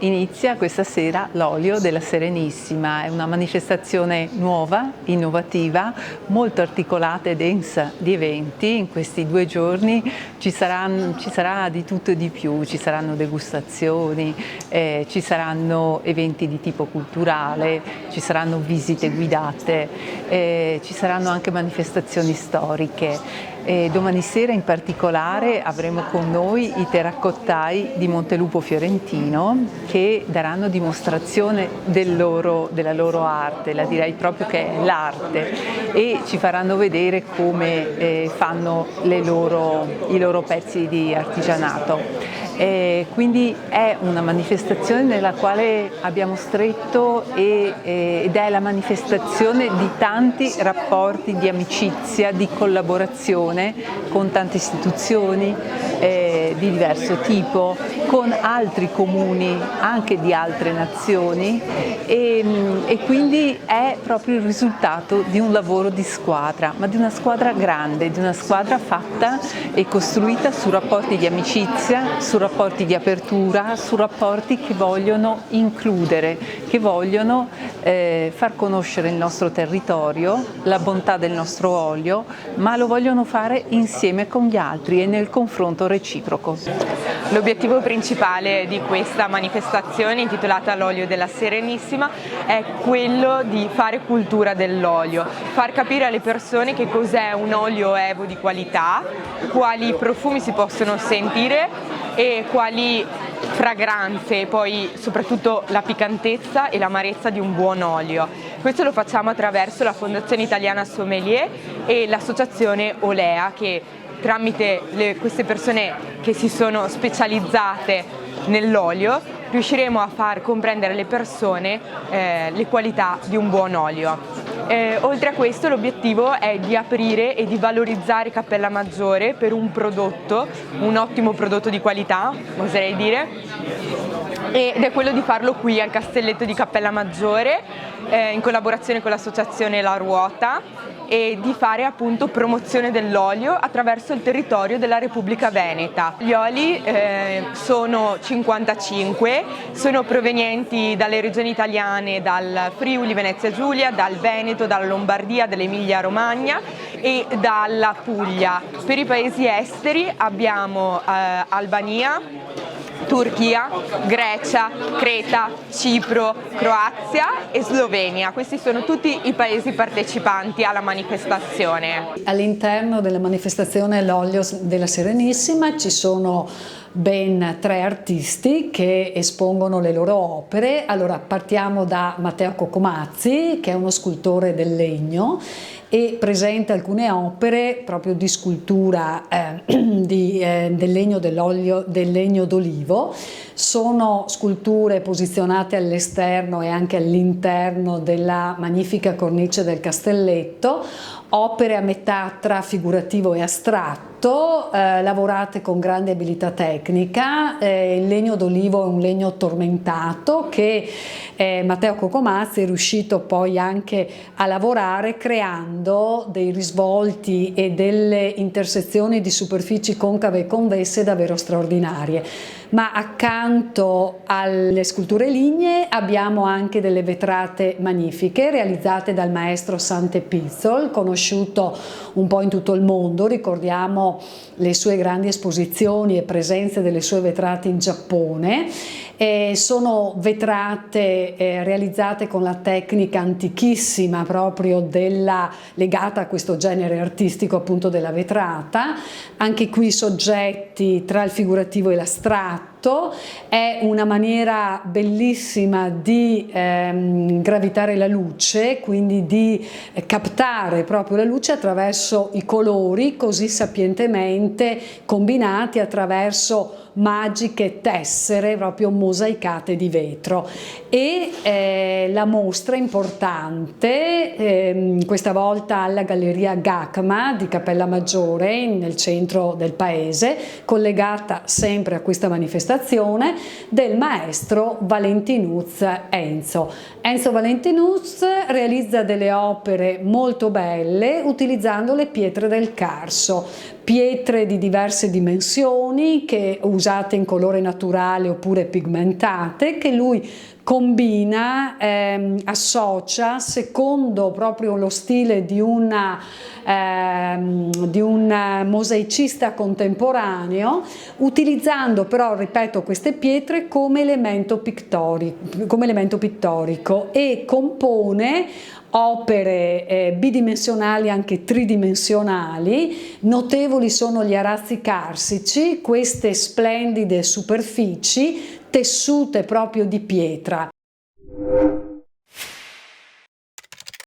inizia questa sera l'Olio della Serenissima. È una manifestazione nuova, innovativa, molto articolata e densa di eventi. In questi 2 giorni ci sarà di tutto e di più, ci saranno degustazioni, ci saranno eventi di tipo culturale, ci saranno visite guidate, ci saranno anche manifestazioni storiche. Domani sera in particolare avremo con noi i terracottai di Montelupo Fiorentino che daranno dimostrazione della loro arte, la direi proprio che è l'arte, e ci faranno vedere come fanno i loro pezzi di artigianato. Quindi è una manifestazione nella quale abbiamo stretto ed è la manifestazione di tanti rapporti di amicizia, di collaborazione con tante istituzioni di diverso tipo, con altri comuni anche di altre nazioni e quindi è proprio il risultato di un lavoro di squadra, ma di una squadra grande, di una squadra fatta e costruita su rapporti di amicizia, su rapporti di apertura, su rapporti che vogliono includere, che vogliono far conoscere il nostro territorio, la bontà del nostro olio, ma lo vogliono fare insieme con gli altri e nel confronto reciproco. L'obiettivo principale di questa manifestazione intitolata L'Olio della Serenissima è quello di fare cultura dell'olio, far capire alle persone che cos'è un olio evo di qualità, quali profumi si possono sentire e quali fragranze, e poi soprattutto la piccantezza e l'amarezza di un buon olio. Questo lo facciamo attraverso la Fondazione Italiana Sommelier e l'associazione Olea, che tramite queste persone che si sono specializzate nell'olio riusciremo a far comprendere alle persone le qualità di un buon olio. Oltre a questo l'obiettivo è di aprire e di valorizzare Cappellamaggiore per un prodotto, un ottimo prodotto di qualità, oserei dire, ed è quello di farlo qui al Castelletto di Cappellamaggiore in collaborazione con l'associazione La Ruota, e di fare appunto promozione dell'olio attraverso il territorio della Repubblica Veneta. Gli oli sono 55, sono provenienti dalle regioni italiane, dal Friuli Venezia Giulia, dal Veneto, dalla Lombardia, dall'Emilia Romagna e dalla Puglia. Per i paesi esteri abbiamo Albania, Turchia, Grecia, Creta, Cipro, Croazia e Slovenia. Questi sono tutti i paesi partecipanti alla manifestazione. All'interno della manifestazione L'Olio della Serenissima ci sono ben 3 artisti che espongono le loro opere. Allora partiamo da Matteo Cocomazzi, che è uno scultore del legno e presenta alcune opere proprio di scultura del legno del legno d'olivo. Sono sculture posizionate all'esterno e anche all'interno della magnifica cornice del castelletto, opere a metà tra figurativo e astratto, lavorate con grande abilità tecnica. Il legno d'olivo è un legno tormentato che Matteo Cocomazzi è riuscito poi anche a lavorare creando dei risvolti e delle intersezioni di superfici concave e convesse davvero straordinarie. Ma accanto alle sculture lignee abbiamo anche delle vetrate magnifiche realizzate dal maestro Sante Pizzol, conosciuto un po' in tutto il mondo. Ricordiamo le sue grandi esposizioni e presenze delle sue vetrate in Giappone. Sono vetrate realizzate con la tecnica antichissima proprio legata a questo genere artistico appunto della vetrata. Anche qui soggetti tra il figurativo e l'astratto. È una maniera bellissima di gravitare la luce, quindi di captare proprio la luce attraverso i colori così sapientemente combinati attraverso magiche tessere proprio mosaicate di vetro. E la mostra importante questa volta alla Galleria Gacma di Cappellamaggiore nel centro del paese, collegata sempre a questa manifestazione, del maestro Valentinuz Enzo. Enzo Valentinuz realizza delle opere molto belle utilizzando le pietre del Carso, pietre di diverse dimensioni che usate in colore naturale oppure pigmentate, che lui combina, associa secondo proprio lo stile di un mosaicista contemporaneo, utilizzando però, ripeto, queste pietre come elemento pittorico, e compone opere bidimensionali, anche tridimensionali. Notevoli sono gli arazzi carsici, queste splendide superfici tessute proprio di pietra.